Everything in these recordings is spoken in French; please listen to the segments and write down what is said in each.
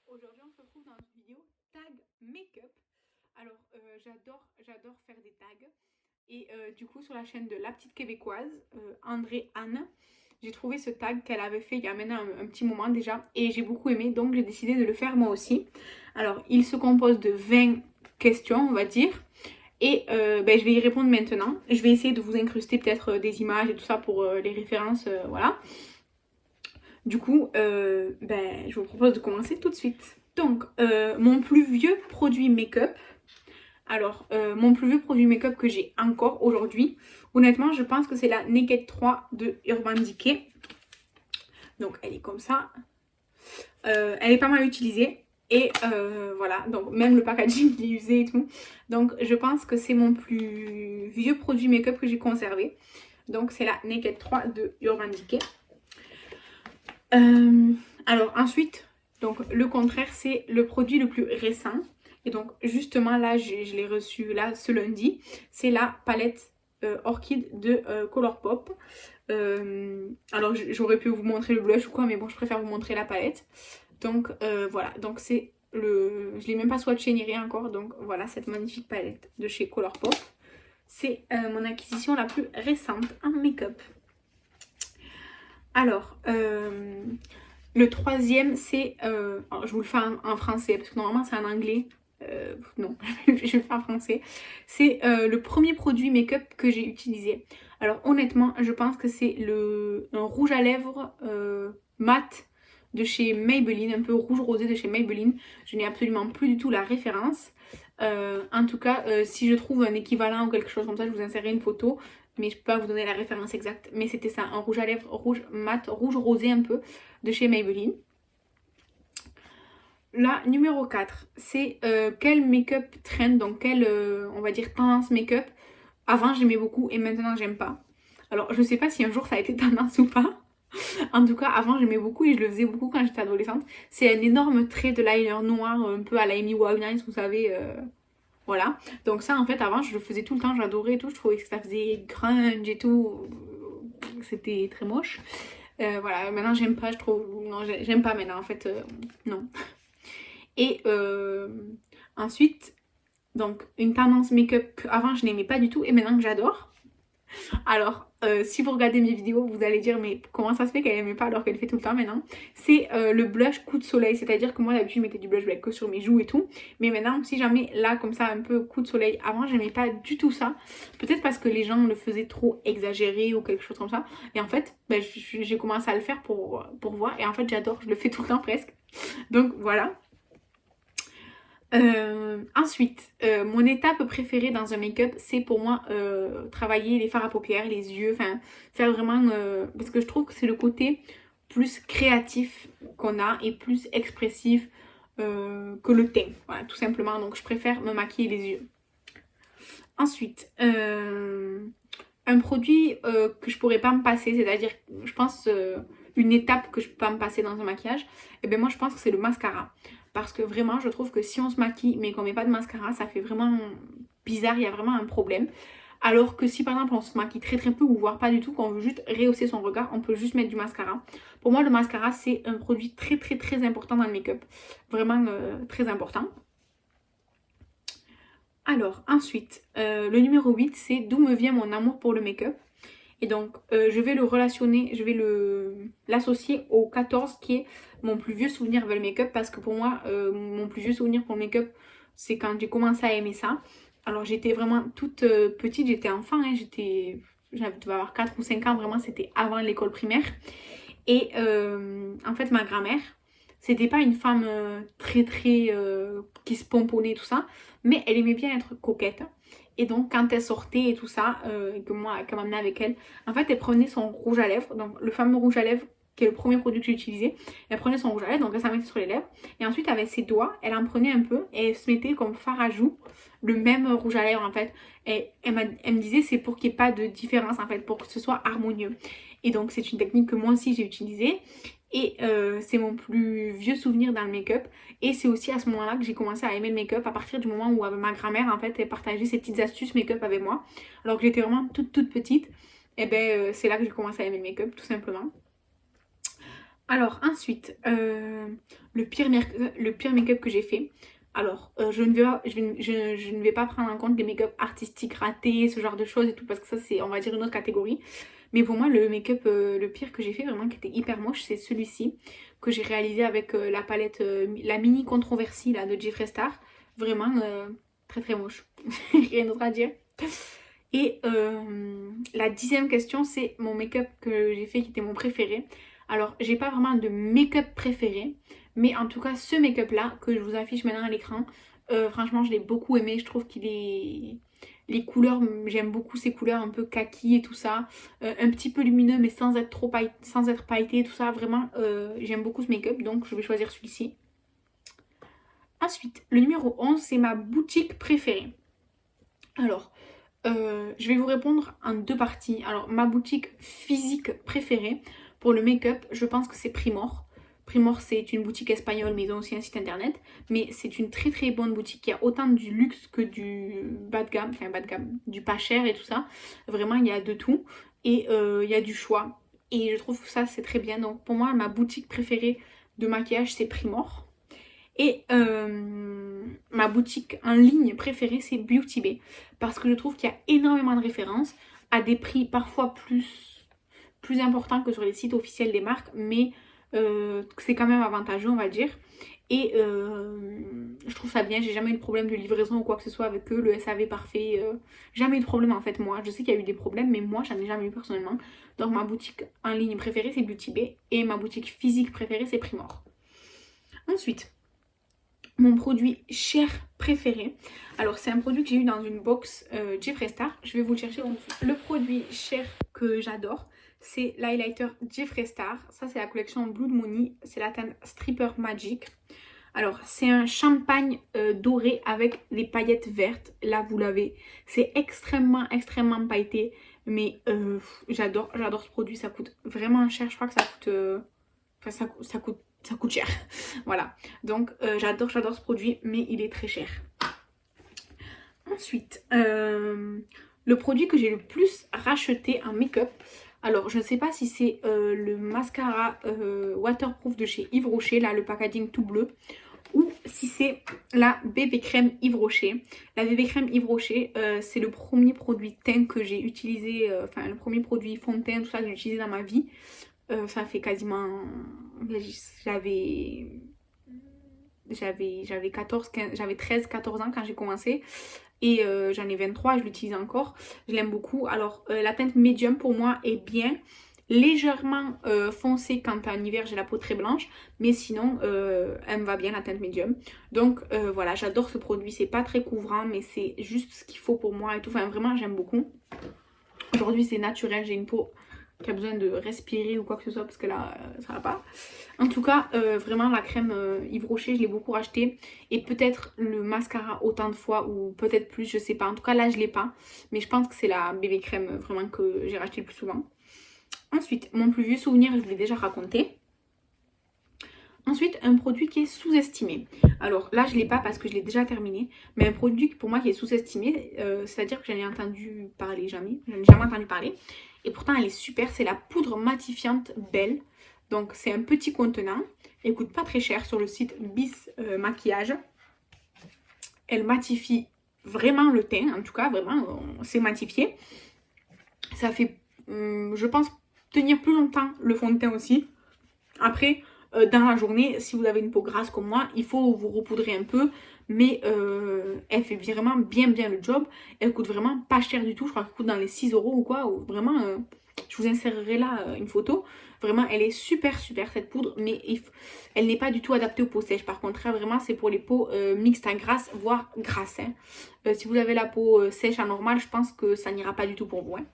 Aujourd'hui, on se retrouve dans une vidéo tag make-up. Alors, j'adore faire des tags. Et du coup, sur la chaîne de la petite québécoise, André Anne, j'ai trouvé ce tag qu'elle avait fait il y a maintenant un petit moment déjà. Et j'ai beaucoup aimé, donc j'ai décidé de le faire moi aussi. Alors, il se compose de 20 questions, on va dire. Et je vais y répondre maintenant. Je vais essayer de vous incruster peut-être des images et tout ça pour les références, voilà. Du coup, je vous propose de commencer tout de suite. Donc, mon plus vieux produit make-up. Alors, mon plus vieux produit make-up que j'ai encore aujourd'hui, honnêtement, je pense que c'est la Naked 3 de Urban Decay. Donc, elle est comme ça. Elle est pas mal utilisée. Et voilà, donc même le packaging il est usé et tout. Donc, je pense que c'est mon plus vieux produit make-up que j'ai conservé. Donc, c'est la Naked 3 de Urban Decay. Alors ensuite, donc le contraire, c'est le produit le plus récent. Et donc justement là, je l'ai reçu là ce lundi. C'est la palette Orchid de Colourpop. Alors j'aurais pu vous montrer le blush ou quoi, mais bon, je préfère vous montrer la palette. Donc voilà, donc c'est le... Je l'ai même pas swatché ni rien encore. Donc voilà, cette magnifique palette de chez Colourpop. C'est mon acquisition la plus récente en make-up. Alors, le troisième, c'est... je vous le fais en français, parce que normalement c'est en anglais. Non, je vais le faire en français. C'est le premier produit make-up que j'ai utilisé. Alors honnêtement, je pense que c'est un rouge à lèvres mat de chez Maybelline, un peu rouge rosé de chez Maybelline. Je n'ai absolument plus du tout la référence. En tout cas, si je trouve un équivalent ou quelque chose comme ça, je vous insérerai une photo. Mais je peux pas vous donner la référence exacte. Mais c'était ça, un rouge à lèvres rouge mat, rouge rosé un peu, de chez Maybelline. La numéro 4, c'est quel make-up trend, donc quelle, on va dire, tendance make-up. Avant, j'aimais beaucoup et maintenant, j'aime pas. Alors, je sais pas si un jour ça a été tendance ou pas. En tout cas, avant, j'aimais beaucoup et je le faisais beaucoup quand j'étais adolescente. C'est un énorme trait de liner noir, un peu à la Amy Winehouse, vous savez. Voilà. Donc ça, en fait, avant, je le faisais tout le temps, j'adorais et tout. Je trouvais que ça faisait grunge et tout. C'était très moche. Voilà, maintenant, j'aime pas, je trouve... Non, j'aime pas maintenant, en fait. Non. Et ensuite, donc, une tendance make-up qu'avant, je n'aimais pas du tout et maintenant que j'adore. Alors, si vous regardez mes vidéos, vous allez dire, mais comment ça se fait qu'elle aimait pas alors qu'elle fait tout le temps maintenant? C'est le blush coup de soleil, c'est-à-dire que moi d'habitude je mettais du blush black que sur mes joues et tout. Mais maintenant, si jamais là, comme ça, un peu coup de soleil, avant j'aimais pas du tout ça. Peut-être parce que les gens le faisaient trop exagéré ou quelque chose comme ça. Et en fait, j'ai commencé à le faire pour voir. Et en fait, j'adore, je le fais tout le temps presque. Donc voilà. Ensuite, mon étape préférée dans un make-up, c'est pour moi travailler les fards à paupières, les yeux, enfin faire vraiment... parce que je trouve que c'est le côté plus créatif qu'on a et plus expressif que le teint, voilà, tout simplement. Donc je préfère me maquiller les yeux. Ensuite, un produit que je pourrais pas me passer, c'est-à-dire, je pense, une étape que je peux pas me passer dans un maquillage, et bien moi je pense que c'est le mascara. Parce que vraiment, je trouve que si on se maquille mais qu'on met pas de mascara, ça fait vraiment bizarre, il y a vraiment un problème. Alors que si par exemple on se maquille très très peu ou voire pas du tout, qu'on veut juste rehausser son regard, on peut juste mettre du mascara. Pour moi, le mascara, c'est un produit très très très important dans le make-up. Vraiment très important. Alors, ensuite, le numéro 8, c'est d'où me vient mon amour pour le make-up. Et donc, je vais le relationner, je vais l'associer au 14 qui est mon plus vieux souvenir avec le make-up. Parce que pour moi, mon plus vieux souvenir pour le make-up, c'est quand j'ai commencé à aimer ça. Alors, j'étais vraiment toute petite, j'étais enfant, hein, j'avais avoir 4 ou 5 ans, vraiment, c'était avant l'école primaire. Et en fait, ma grand-mère, c'était pas une femme très très qui se pomponnait tout ça, mais elle aimait bien être coquette. Et donc quand elle sortait et tout ça, et que moi, qu'elle m'amenait avec elle, en fait elle prenait son rouge à lèvres, donc le fameux rouge à lèvres qui est le premier produit que j'ai utilisé. Elle prenait son rouge à lèvres, donc elle s'en mettait sur les lèvres. Et ensuite avec ses doigts, elle en prenait un peu et elle se mettait comme fard à joue le même rouge à lèvres en fait. Et elle me disait c'est pour qu'il n'y ait pas de différence en fait, pour que ce soit harmonieux. Et donc c'est une technique que moi aussi j'ai utilisée. Et c'est mon plus vieux souvenir dans le make-up. Et c'est aussi à ce moment-là que j'ai commencé à aimer le make-up, à partir du moment où ma grand-mère, en fait, elle partageait ses petites astuces make-up avec moi. Alors que j'étais vraiment toute petite. Et ben c'est là que j'ai commencé à aimer le make-up, tout simplement. Alors ensuite, le pire make-up que j'ai fait. Alors, je ne vais pas prendre en compte les make-up artistiques ratés, ce genre de choses et tout, parce que ça c'est, on va dire, une autre catégorie. Mais pour moi, le make-up le pire que j'ai fait, vraiment qui était hyper moche, c'est celui-ci, que j'ai réalisé avec la palette, la mini controversie là, de Jeffree Star. Vraiment très très moche. Rien d'autre à dire. Et la 10e question, c'est mon make-up que j'ai fait qui était mon préféré. Alors, j'ai pas vraiment de make-up préféré, mais en tout cas, ce make-up là que je vous affiche maintenant à l'écran, franchement, je l'ai beaucoup aimé. Je trouve qu'il est. Les couleurs, j'aime beaucoup ces couleurs un peu kaki et tout ça. Un petit peu lumineux, mais sans être trop sans être pailleté et tout ça. Vraiment, j'aime beaucoup ce make-up, donc je vais choisir celui-ci. Ensuite, le numéro 11, c'est ma boutique préférée. Alors, je vais vous répondre en deux parties. Alors, ma boutique physique préférée pour le make-up, je pense que c'est Primor. Primor, c'est une boutique espagnole, mais ils ont aussi un site internet. Mais c'est une très très bonne boutique. Il y a autant du luxe que du bas de gamme, enfin bas de gamme, du pas cher et tout ça. Vraiment, il y a de tout. Et il y a du choix. Et je trouve que ça, c'est très bien. Donc, pour moi, ma boutique préférée de maquillage, c'est Primor. Et ma boutique en ligne préférée, c'est Beauty Bay. Parce que je trouve qu'il y a énormément de références à des prix parfois plus importants que sur les sites officiels des marques. Mais c'est quand même avantageux, on va dire. Et je trouve ça bien. J'ai jamais eu de problème de livraison ou quoi que ce soit avec eux. Le SAV parfait. Jamais eu de problème en fait, moi. Je sais qu'il y a eu des problèmes, mais moi, j'en ai jamais eu personnellement. Donc ma boutique en ligne préférée, c'est Beauty Bay. Et ma boutique physique préférée, c'est Primor. Ensuite, mon produit cher préféré. Alors c'est un produit que j'ai eu dans une box Jeffree Star. Je vais vous le chercher. Le produit cher que j'adore, c'est l'highlighter Jeffree Star. Ça c'est la collection Blood Money. C'est la teinte Stripper Magic. Alors c'est un champagne doré avec des paillettes vertes. Là vous l'avez. C'est extrêmement pailleté. Mais j'adore ce produit. Ça coûte vraiment cher. Je crois que ça coûte... Enfin ça coûte cher. Voilà. Donc j'adore ce produit, mais il est très cher. Ensuite, le produit que j'ai le plus racheté en make-up. Alors je ne sais pas si c'est le mascara waterproof de chez Yves Rocher, là le packaging tout bleu, ou si c'est la bébé crème Yves Rocher. La bébé crème Yves Rocher, c'est le premier produit teint que j'ai utilisé, enfin le premier produit fond de teint, tout ça que j'ai utilisé dans ma vie. Ça fait quasiment... J'avais 14, 15, j'avais 13, 14 ans quand j'ai commencé. Et j'en ai 23, je l'utilise encore. Je l'aime beaucoup. Alors, la teinte médium pour moi est bien. Légèrement foncée quand en hiver j'ai la peau très blanche. Mais sinon, elle me va bien la teinte médium. Donc voilà, j'adore ce produit. C'est pas très couvrant, mais c'est juste ce qu'il faut pour moi et tout. Enfin, vraiment, j'aime beaucoup. Aujourd'hui, c'est naturel. J'ai une peau qui a besoin de respirer ou quoi que ce soit parce que là ça va pas. En tout cas vraiment la crème Yves Rocher je l'ai beaucoup racheté et peut-être le mascara autant de fois ou peut-être plus, je sais pas. En tout cas là je l'ai pas, mais je pense que c'est la bébé crème vraiment que j'ai racheté le plus souvent. Ensuite mon plus vieux souvenir, je vous l'ai déjà raconté. Ensuite, un produit qui est sous-estimé. Alors là, je ne l'ai pas parce que je l'ai déjà terminé. Mais un produit pour moi qui est sous-estimé, c'est-à-dire que j'en ai entendu parler jamais. J'en ai jamais entendu parler. Et pourtant, elle est super. C'est la poudre matifiante Belle. Donc, c'est un petit contenant. Elle coûte pas très cher sur le site Bis Maquillage. Elle matifie vraiment le teint. En tout cas, vraiment, c'est matifié. Ça fait, je pense, tenir plus longtemps le fond de teint aussi. Après... dans la journée, si vous avez une peau grasse comme moi, il faut vous repoudrer un peu. Mais elle fait vraiment bien le job. Elle coûte vraiment pas cher du tout. Je crois qu'elle coûte dans les 6 € ou quoi. Ou vraiment, je vous insérerai là une photo. Vraiment, elle est super cette poudre. Mais elle n'est pas du tout adaptée aux peaux sèches. Par contre, vraiment, c'est pour les peaux mixtes à grasse, voire grasses. Hein. Si vous avez la peau sèche à normale, je pense que ça n'ira pas du tout pour vous. Hein.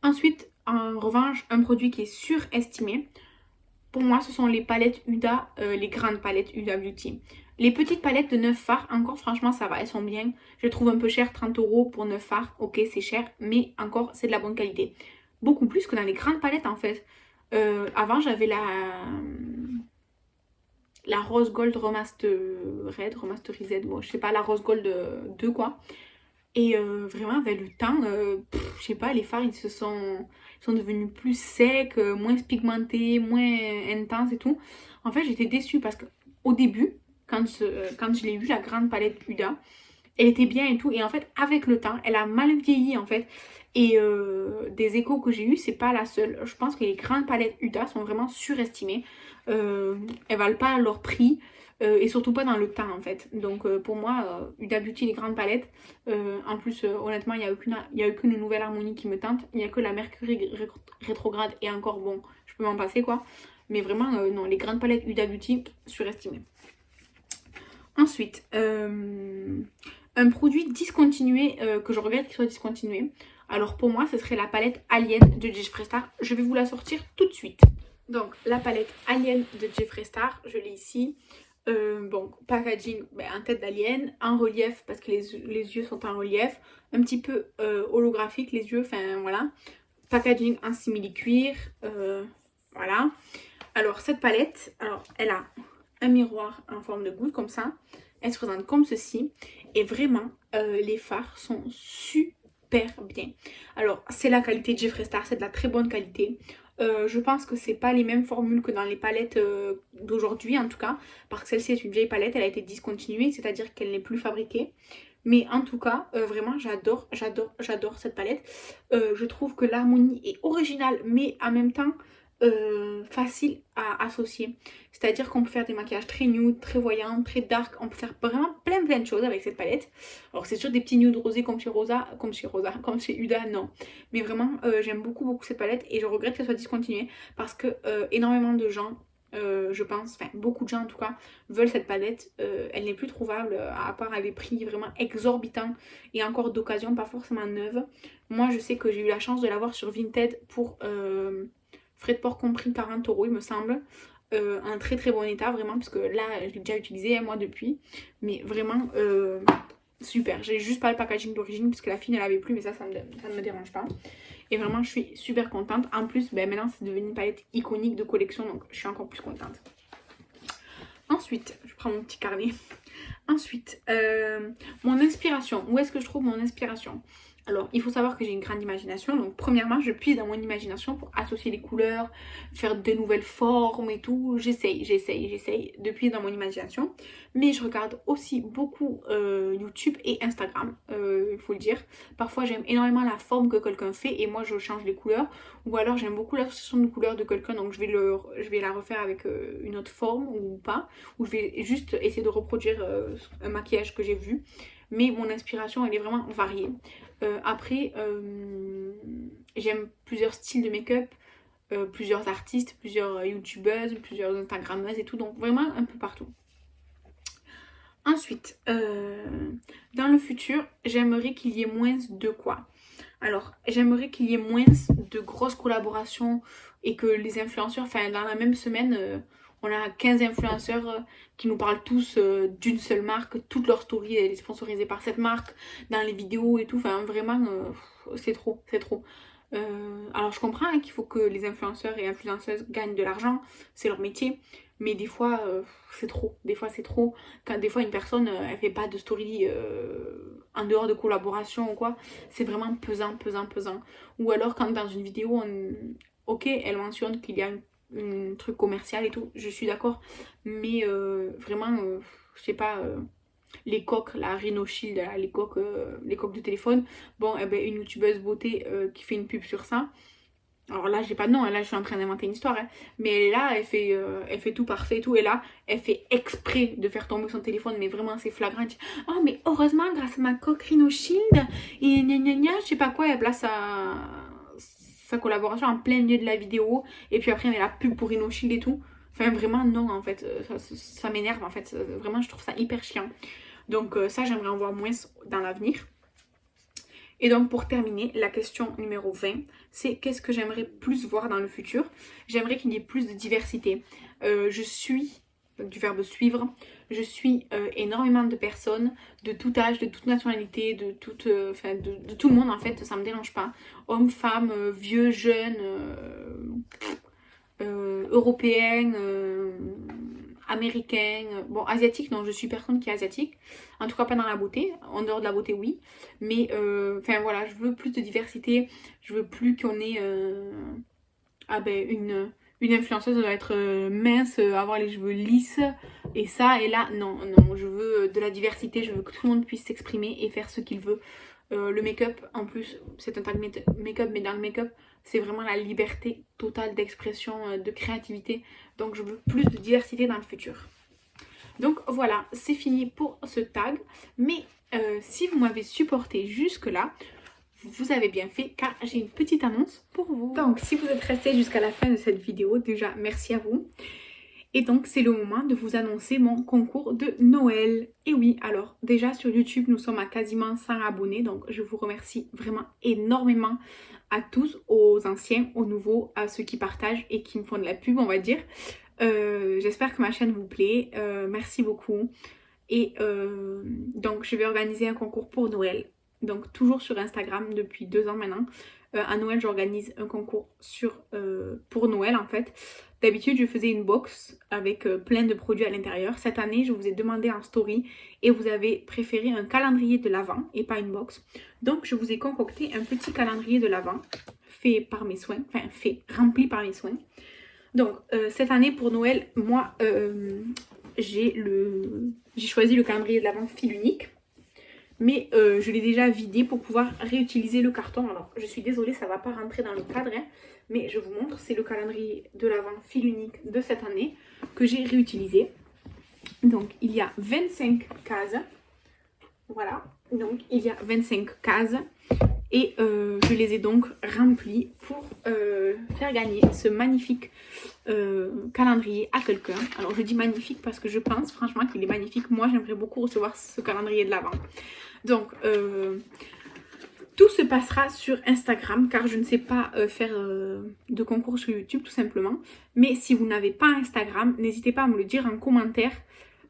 Ensuite, en revanche, un produit qui est surestimé. Pour moi, ce sont les palettes Huda, les grandes palettes Huda Beauty. Les petites palettes de 9 fards, encore franchement ça va, elles sont bien. Je les trouve un peu chères, 30 € pour 9 fards. Ok, c'est cher, mais encore c'est de la bonne qualité. Beaucoup plus que dans les grandes palettes en fait. Avant j'avais la Rose Gold Remastered, bon je sais pas, la Rose Gold 2 quoi. Et vraiment, avec le temps, je sais pas, les fards, ils sont devenus plus secs, moins pigmentés, moins intenses et tout. En fait, j'étais déçue parce que au début, quand je l'ai eu, la grande palette Huda, elle était bien et tout. Et en fait, avec le temps, elle a mal vieilli en fait. Et des échos que j'ai eu, c'est pas la seule. Je pense que les grandes palettes Huda sont vraiment surestimées. Elles valent pas leur prix. Et surtout pas dans le temps en fait. Donc pour moi, Huda Beauty, les grandes palettes. En plus, honnêtement, il y a aucune nouvelle harmonie qui me tente. Il n'y a que la Mercury rétrograde et encore bon, je peux m'en passer quoi. Mais vraiment, non, les grandes palettes Huda Beauty, surestimées. Ensuite, un produit discontinué que je regrette qu'il soit discontinué. Alors pour moi, ce serait la palette Alien de Jeffree Star. Je vais vous la sortir tout de suite. Donc la palette Alien de Jeffree Star, je l'ai ici. Bon, packaging en tête d'alien, en relief parce que les yeux sont en relief, un petit peu holographique les yeux, enfin voilà. Packaging en simili-cuir, voilà. Alors cette palette, alors elle a un miroir en forme de goutte comme ça, elle se présente comme ceci et vraiment les fards sont super bien. Alors c'est la qualité de Jeffree Star, c'est de la très bonne qualité. Je pense que c'est pas les mêmes formules que dans les palettes d'aujourd'hui en tout cas, parce que celle-ci est une vieille palette, elle a été discontinuée, c'est-à-dire qu'elle n'est plus fabriquée. Mais en tout cas, vraiment j'adore cette palette. Je trouve que l'harmonie est originale, mais en même temps facile à associer. C'est-à-dire qu'on peut faire des maquillages très nude, très voyants, très dark. On peut faire vraiment plein de choses avec cette palette. Alors c'est sûr des petits nudes rosés comme comme chez Huda, non. Mais vraiment, j'aime beaucoup cette palette et je regrette qu'elle soit discontinuée parce que énormément de gens, je pense, enfin beaucoup de gens en tout cas, veulent cette palette. Elle n'est plus trouvable à part à des prix vraiment exorbitants et encore d'occasion, pas forcément neuve. Moi je sais que j'ai eu la chance de l'avoir sur Vinted pour frais de port compris 40 € il me semble. Un très bon état vraiment parce que là je l'ai déjà utilisé moi depuis. Mais vraiment super. J'ai juste pas le packaging d'origine parce que la fille ne l'avait plus mais ça ne me dérange pas. Et vraiment je suis super contente. En plus maintenant c'est devenu une palette iconique de collection donc je suis encore plus contente. Ensuite, je prends mon petit carnet. Ensuite, mon inspiration. Où est-ce que je trouve mon inspiration? Alors, il faut savoir que j'ai une grande imagination. Donc, premièrement, je puise dans mon imagination pour associer les couleurs, faire de nouvelles formes et tout. J'essaye de puiser dans mon imagination. Mais je regarde aussi beaucoup YouTube et Instagram, il faut le dire. Parfois, j'aime énormément la forme que quelqu'un fait et moi, je change les couleurs. Ou alors, j'aime beaucoup l'association de couleurs de quelqu'un, donc je vais la refaire avec une autre forme ou pas. Ou je vais juste essayer de reproduire un maquillage que j'ai vu. Mais mon inspiration, elle est vraiment variée. Après, j'aime plusieurs styles de make-up, plusieurs artistes, plusieurs youtubeuses, plusieurs instagrammeuses et tout. Donc vraiment un peu partout. Ensuite, dans le futur, j'aimerais qu'il y ait moins de quoi? Alors, j'aimerais qu'il y ait moins de grosses collaborations et que les influenceurs, enfin dans la même semaine, on a 15 influenceurs qui nous parlent tous d'une seule marque, toute leur story elle est sponsorisée par cette marque, dans les vidéos et tout, enfin vraiment c'est trop. Alors je comprends hein, qu'il faut que les influenceurs et influenceuses gagnent de l'argent, c'est leur métier, mais des fois c'est trop. Des fois c'est trop. Quand des fois une personne elle fait pas de story en dehors de collaboration ou quoi, c'est vraiment pesant. Ou alors quand dans une vidéo ok elle mentionne qu'il y a un truc commercial et tout, je suis d'accord, mais vraiment je sais pas, les coques, la Rhino Shield, là, les coques de téléphone, bon eh ben, une youtubeuse beauté qui fait une pub sur ça. Alors là, j'ai pas de nom, hein, là je suis en train d'inventer une histoire, hein. Mais elle est là, elle fait tout parfait et tout, et là, elle fait exprès de faire tomber son téléphone, mais vraiment c'est flagrant. Oh, mais heureusement, grâce à ma coque Rhino Shield, et gna gna gna, je sais pas quoi, elle place sa collaboration en plein milieu de la vidéo, et puis après, elle met la pub pour Rhino Shield et tout. Enfin, vraiment, non, en fait, ça m'énerve, en fait, vraiment, je trouve ça hyper chiant. Donc, ça, j'aimerais en voir moins dans l'avenir. Et donc pour terminer, la question numéro 20, c'est qu'est-ce que j'aimerais plus voir dans le futur? J'aimerais qu'il y ait plus de diversité. Je suis, du verbe suivre, je suis énormément de personnes, de tout âge, de toute nationalité, de tout le monde en fait, ça me dérange pas. Hommes, femmes, vieux, jeunes, européens, américain, bon asiatique, non je suis personne qui est asiatique, en tout cas pas dans la beauté, en dehors de la beauté oui, mais enfin voilà, je veux plus de diversité, je veux plus qu'on ait une influenceuse doit être mince, avoir les cheveux lisses et ça et là, non, non, je veux de la diversité, je veux que tout le monde puisse s'exprimer et faire ce qu'il veut. Le make-up, en plus, c'est un tag make-up, mais dans le make-up, c'est vraiment la liberté totale d'expression, de créativité. Donc je veux plus de diversité dans le futur. Donc voilà, c'est fini pour ce tag. Mais si vous m'avez supporté jusque-là, vous avez bien fait car j'ai une petite annonce pour vous. Donc si vous êtes resté jusqu'à la fin de cette vidéo, déjà merci à vous. Et donc c'est le moment de vous annoncer mon concours de Noël. Et oui, alors déjà sur YouTube nous sommes à quasiment 100 abonnés, donc je vous remercie vraiment énormément à tous, aux anciens, aux nouveaux, à ceux qui partagent et qui me font de la pub on va dire. J'espère que ma chaîne vous plaît, merci beaucoup. Et donc je vais organiser un concours pour Noël, donc toujours sur Instagram depuis 2 ans maintenant. À Noël j'organise un concours pour Noël en fait. D'habitude je faisais une box avec plein de produits à l'intérieur. Cette année je vous ai demandé en story et vous avez préféré un calendrier de l'Avent et pas une box. Donc je vous ai concocté un petit calendrier de l'Avent fait par mes soins, enfin rempli par mes soins. Donc cette année pour Noël, moi j'ai choisi le calendrier de l'Avent fil unique. Mais je l'ai déjà vidé pour pouvoir réutiliser le carton. Alors je suis désolée, ça ne va pas rentrer dans le cadre, hein, mais je vous montre, c'est le calendrier de l'Avent fil unique de cette année que j'ai réutilisé. Donc il y a 25 cases. Voilà, donc il y a 25 cases. Et je les ai donc remplies pour faire gagner ce magnifique calendrier à quelqu'un. Alors je dis magnifique parce que je pense franchement qu'il est magnifique. Moi j'aimerais beaucoup recevoir ce calendrier de l'Avent. Donc tout se passera sur Instagram car je ne sais pas faire de concours sur YouTube tout simplement. Mais si vous n'avez pas Instagram, n'hésitez pas à me le dire en commentaire.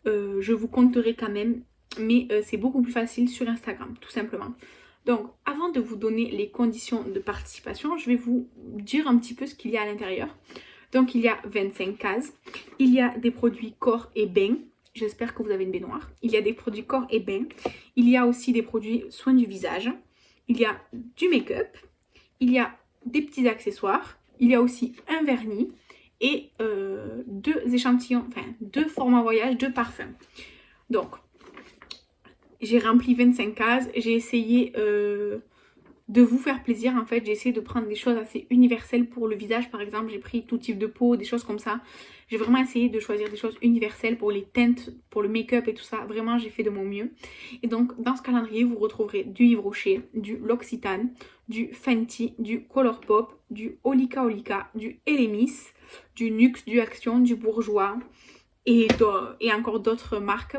Je vous compterai quand même. Mais c'est beaucoup plus facile sur Instagram tout simplement. Donc avant de vous donner les conditions de participation, je vais vous dire un petit peu ce qu'il y a à l'intérieur. Donc il y a 25 cases. Il y a des produits corps et bain. J'espère que vous avez une baignoire. Il y a des produits corps et bain. Il y a aussi des produits soins du visage. Il y a du make-up. Il y a des petits accessoires. Il y a aussi un vernis et 2 échantillons, enfin 2 formats voyage, 2 parfums. Donc, j'ai rempli 25 cases. J'ai essayé de vous faire plaisir en fait. J'ai essayé de prendre des choses assez universelles pour le visage par exemple. J'ai pris tout type de peau, des choses comme ça. J'ai vraiment essayé de choisir des choses universelles pour les teintes, pour le make-up et tout ça. Vraiment j'ai fait de mon mieux. Et donc dans ce calendrier vous retrouverez du Yves Rocher, du L'Occitane, du Fenty, du Colourpop, du Olika Olika, du Elemis, du Nuxe, du Action, du Bourjois et encore d'autres marques.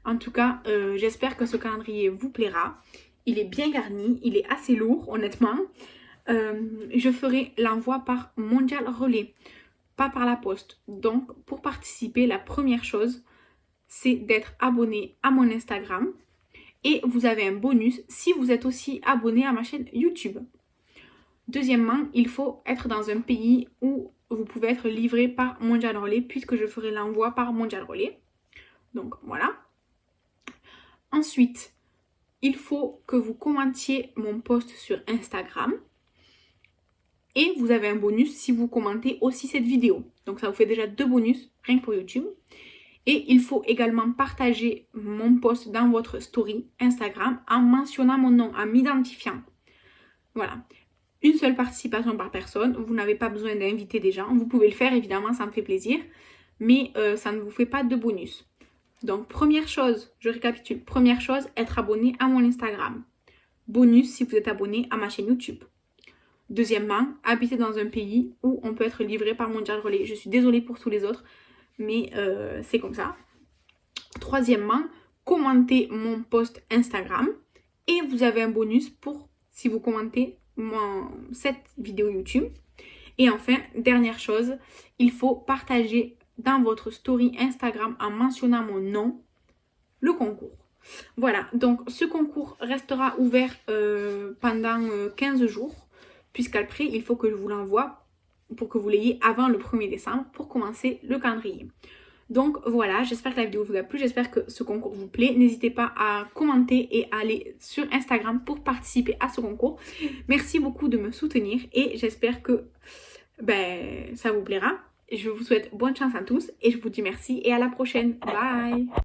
En tout cas j'espère que ce calendrier vous plaira. Il est bien garni, il est assez lourd honnêtement. Je ferai l'envoi par Mondial Relais, pas par la poste. Donc pour participer, la première chose, c'est d'être abonné à mon Instagram. Et vous avez un bonus si vous êtes aussi abonné à ma chaîne YouTube. Deuxièmement, il faut être dans un pays où vous pouvez être livré par Mondial Relais puisque je ferai l'envoi par Mondial Relais. Donc voilà. Ensuite, il faut que vous commentiez mon post sur Instagram. Et vous avez un bonus si vous commentez aussi cette vidéo. Donc ça vous fait déjà 2 bonus, rien que pour YouTube. Et il faut également partager mon post dans votre story Instagram en mentionnant mon nom, en m'identifiant. Voilà. Une seule participation par personne. Vous n'avez pas besoin d'inviter des gens. Vous pouvez le faire évidemment, ça me fait plaisir. Mais ça ne vous fait pas de bonus. Donc première chose, je récapitule. Première chose, être abonné à mon Instagram. Bonus si vous êtes abonné à ma chaîne YouTube. Deuxièmement, habiter dans un pays où on peut être livré par Mondial Relais. Je suis désolée pour tous les autres, mais c'est comme ça. Troisièmement, commentez mon post Instagram. Et vous avez un bonus pour si vous commentez cette vidéo YouTube. Et enfin, dernière chose, il faut partager dans votre story Instagram en mentionnant mon nom, le concours. Voilà, donc ce concours restera ouvert pendant 15 jours, puisqu'après il faut que je vous l'envoie pour que vous l'ayez avant le 1er décembre pour commencer le calendrier. Donc voilà, j'espère que la vidéo vous a plu, j'espère que ce concours vous plaît. N'hésitez pas à commenter et à aller sur Instagram pour participer à ce concours. Merci beaucoup de me soutenir et j'espère que ça vous plaira. Je vous souhaite bonne chance à tous et je vous dis merci et à la prochaine. Bye!